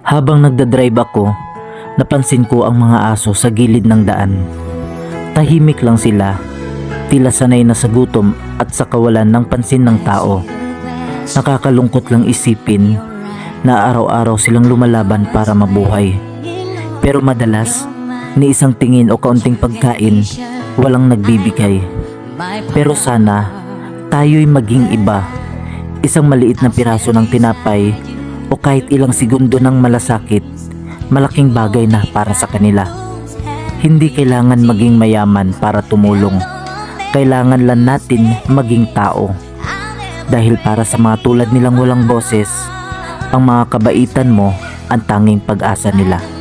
Habang nagdadrive ako, napansin ko ang mga aso sa gilid ng daan. Tahimik lang sila, tila sanay na sa gutom at sa kawalan ng pansin ng tao. Nakakalungkot lang isipin na araw-araw silang lumalaban para mabuhay. Pero madalas, ni isang tingin o kaunting pagkain, walang nagbibigay. Pero sana, tayo'y maging iba. Isang maliit na piraso ng tinapay o kahit ilang segundo ng malasakit, malaking bagay na para sa kanila. Hindi kailangan maging mayaman para tumulong. Kailangan lang natin maging tao. Dahil para sa mga tulad nilang walang boses, ang mga kabaitan mo ang tanging pag-asa nila.